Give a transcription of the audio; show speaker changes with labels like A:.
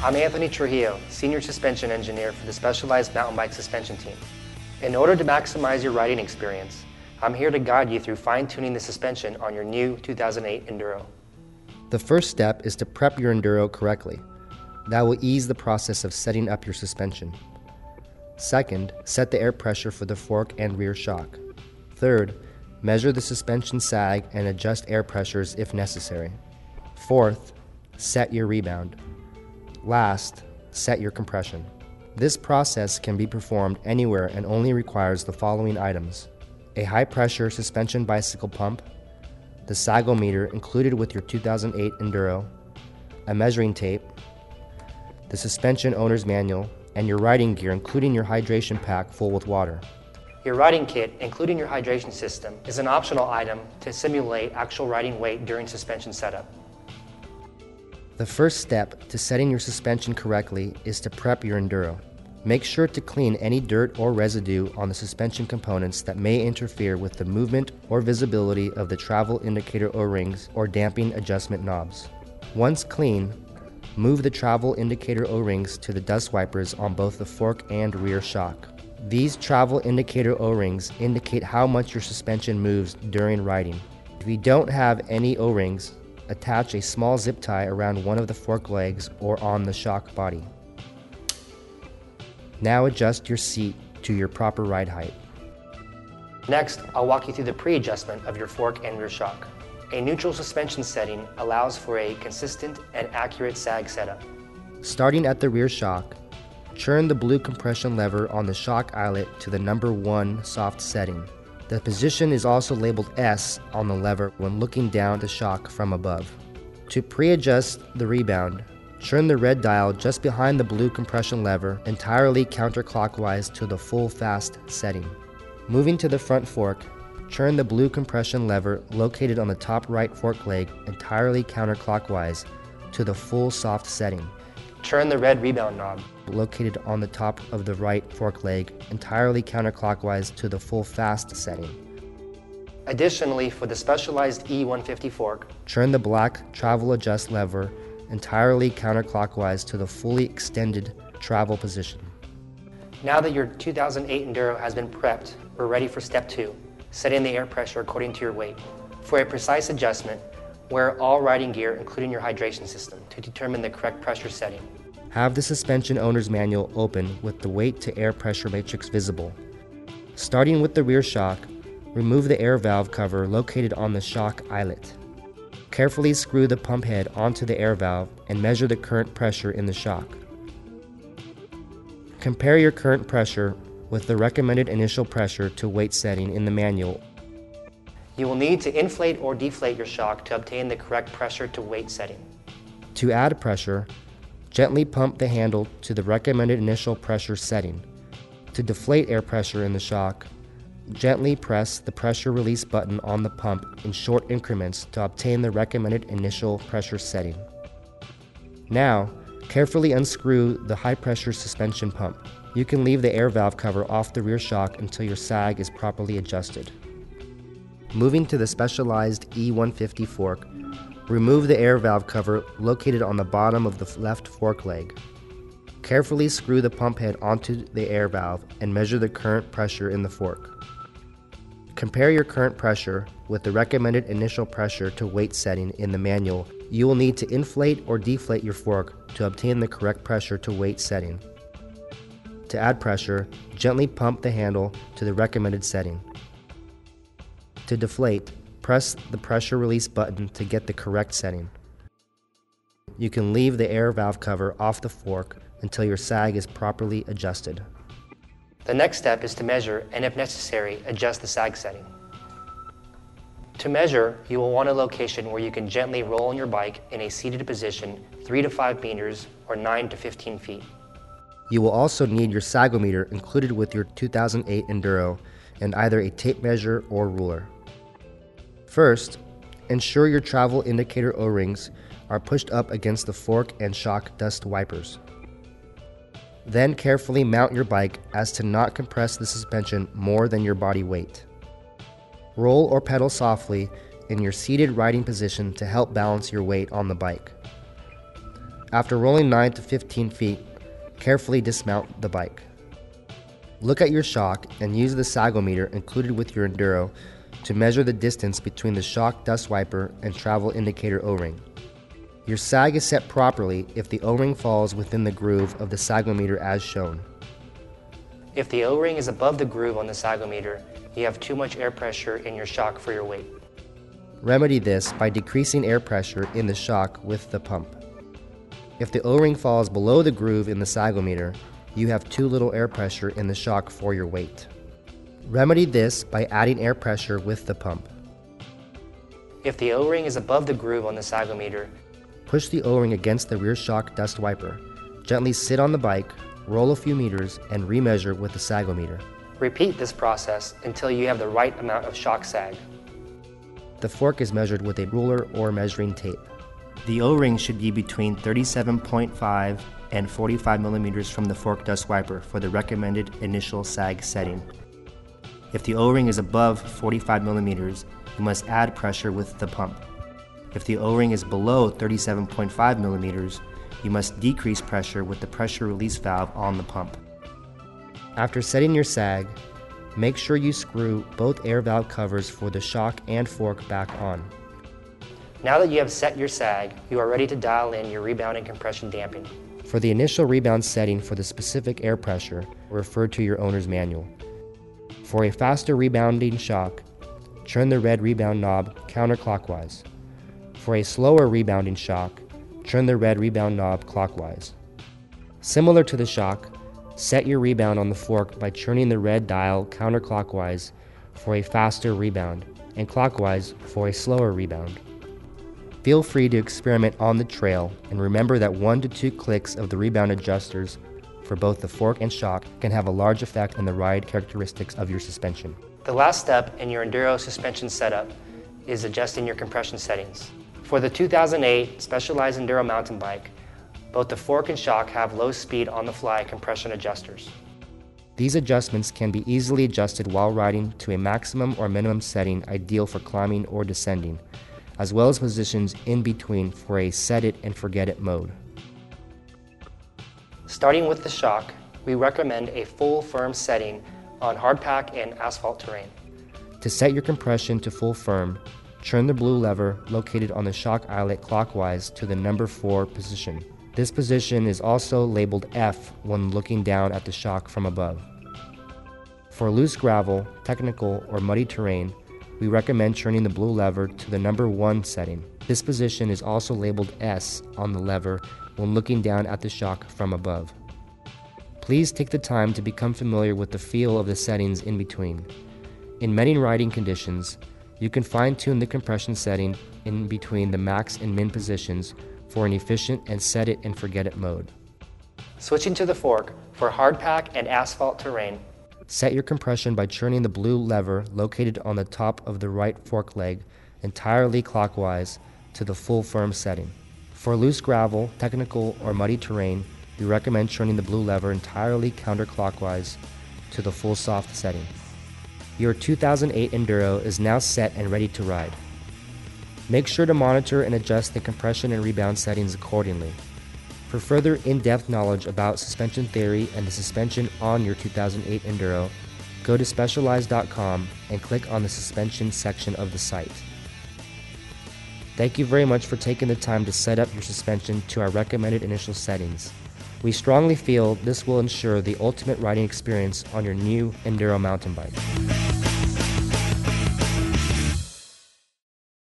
A: I'm Anthony Trujillo, Senior Suspension Engineer for the Specialized Mountain Bike Suspension Team. In order to maximize your riding experience, I'm here to guide you through fine-tuning the suspension on your new 2008 Enduro.
B: The first step is to prep your Enduro correctly. That will ease the process of setting up your suspension. Second, set the air pressure for the fork and rear shock. Third, measure the suspension sag and adjust air pressures if necessary. Fourth, set your rebound. Last, set your compression. This process can be performed anywhere and only requires the following items: a high-pressure suspension bicycle pump, the sagometer included with your 2008 Enduro, a measuring tape, the suspension owner's manual, and your riding gear including your hydration pack full with water.
A: Your riding kit, including your hydration system, is an optional item to simulate actual riding weight during suspension setup.
B: The first step to setting your suspension correctly is to prep your Enduro. Make sure to clean any dirt or residue on the suspension components that may interfere with the movement or visibility of the travel indicator O-rings or damping adjustment knobs. Once clean, move the travel indicator O-rings to the dust wipers on both the fork and rear shock. These travel indicator O-rings indicate how much your suspension moves during riding. If you don't have any O-rings, attach a small zip tie around one of the fork legs or on the shock body. Now adjust your seat to your proper ride height.
A: Next, I'll walk you through the pre-adjustment of your fork and rear shock. A neutral suspension setting allows for a consistent and accurate sag setup.
B: Starting at the rear shock, turn the blue compression lever on the shock eyelet to the number 1 soft setting. The position is also labeled S on the lever when looking down the shock from above. To pre-adjust the rebound, turn the red dial just behind the blue compression lever entirely counterclockwise to the full fast setting. Moving to the front fork, turn the blue compression lever located on the top right fork leg entirely counterclockwise to the full soft setting.
A: Turn the red rebound knob,
B: located on the top of the right fork leg entirely counterclockwise to the full fast setting.
A: Additionally, for the specialized E150 fork,
B: turn the black travel adjust lever entirely counterclockwise to the fully extended travel position.
A: Now that your 2008 Enduro has been prepped, we're ready for step 2, setting the air pressure according to your weight. For a precise adjustment, wear all riding gear including your hydration system to determine the correct pressure setting.
B: Have the suspension owner's manual open with the weight to air pressure matrix visible. Starting with the rear shock, remove the air valve cover located on the shock eyelet. Carefully screw the pump head onto the air valve and measure the current pressure in the shock. Compare your current pressure with the recommended initial pressure to weight setting in the manual.
A: You will need to inflate or deflate your shock to obtain the correct pressure to weight setting.
B: To add pressure, gently pump the handle to the recommended initial pressure setting. To deflate air pressure in the shock, gently press the pressure release button on the pump in short increments to obtain the recommended initial pressure setting. Now, carefully unscrew the high-pressure suspension pump. You can leave the air valve cover off the rear shock until your sag is properly adjusted. Moving to the specialized E150 fork, remove the air valve cover located on the bottom of the left fork leg. Carefully screw the pump head onto the air valve and measure the current pressure in the fork. Compare your current pressure with the recommended initial pressure to weight setting in the manual. You will need to inflate or deflate your fork to obtain the correct pressure to weight setting. To add pressure, gently pump the handle to the recommended setting. To deflate, press the pressure release button to get the correct setting. You can leave the air valve cover off the fork until your sag is properly adjusted.
A: The next step is to measure and, if necessary, adjust the sag setting. To measure, you will want a location where you can gently roll on your bike in a seated position 3 to 5 meters or 9 to 15 feet.
B: You will also need your sagometer included with your 2008 Enduro and either a tape measure or ruler. First, ensure your travel indicator O-rings are pushed up against the fork and shock dust wipers. Then carefully mount your bike as to not compress the suspension more than your body weight. Roll or pedal softly in your seated riding position to help balance your weight on the bike. After rolling 9 to 15 feet, carefully dismount the bike. Look at your shock and use the sagometer included with your Enduro to measure the distance between the shock dust wiper and travel indicator O-ring. Your sag is set properly if the O-ring falls within the groove of the sagometer as shown.
A: If the O-ring is above the groove on the sagometer, you have too much air pressure in your shock for your weight.
B: Remedy this by decreasing air pressure in the shock with the pump. If the O-ring falls below the groove in the sagometer, you have too little air pressure in the shock for your weight. Remedy this by adding air pressure with the pump.
A: If the O-ring is above the groove on the sagometer,
B: push the O-ring against the rear shock dust wiper. Gently sit on the bike, roll a few meters, and remeasure with the sagometer.
A: Repeat this process until you have the right amount of shock sag.
B: The fork is measured with a ruler or measuring tape. The O-ring should be between 37.5 and 45 millimeters from the fork dust wiper for the recommended initial sag setting. If the O-ring is above 45 millimeters, you must add pressure with the pump. If the O-ring is below 37.5 millimeters, you must decrease pressure with the pressure release valve on the pump. After setting your sag, make sure you screw both air valve covers for the shock and fork back on.
A: Now that you have set your sag, you are ready to dial in your rebound and compression damping.
B: For the initial rebound setting for the specific air pressure, refer to your owner's manual. For a faster rebounding shock, turn the red rebound knob counterclockwise. For a slower rebounding shock, turn the red rebound knob clockwise. Similar to the shock, set your rebound on the fork by turning the red dial counterclockwise for a faster rebound and clockwise for a slower rebound. Feel free to experiment on the trail and remember that 1 to 2 clicks of the rebound adjusters for both the fork and shock can have a large effect on the ride characteristics of your suspension.
A: The last step in your Enduro suspension setup is adjusting your compression settings. For the 2008 Specialized Enduro mountain bike, both the fork and shock have low-speed on-the-fly compression adjusters.
B: These adjustments can be easily adjusted while riding to a maximum or minimum setting ideal for climbing or descending, as well as positions in between for a set it and forget it mode.
A: Starting with the shock, we recommend a full firm setting on hardpack and asphalt terrain.
B: To set your compression to full firm, turn the blue lever located on the shock eyelet clockwise to the number 4 position. This position is also labeled F when looking down at the shock from above. For loose gravel, technical, or muddy terrain, we recommend turning the blue lever to the number 1 setting. This position is also labeled S on the lever when looking down at the shock from above. Please take the time to become familiar with the feel of the settings in between. In many riding conditions, you can fine-tune the compression setting in between the max and min positions for an efficient and set it and forget it mode.
A: Switching to the fork, for hardpack and asphalt terrain,
B: set your compression by turning the blue lever located on the top of the right fork leg entirely clockwise to the full firm setting. For loose gravel, technical, or muddy terrain, we recommend turning the blue lever entirely counterclockwise to the full soft setting. Your 2008 Enduro is now set and ready to ride. Make sure to monitor and adjust the compression and rebound settings accordingly. For further in-depth knowledge about suspension theory and the suspension on your 2008 Enduro, go to specialized.com and click on the suspension section of the site. Thank you very much for taking the time to set up your suspension to our recommended initial settings. We strongly feel this will ensure the ultimate riding experience on your new Enduro mountain bike.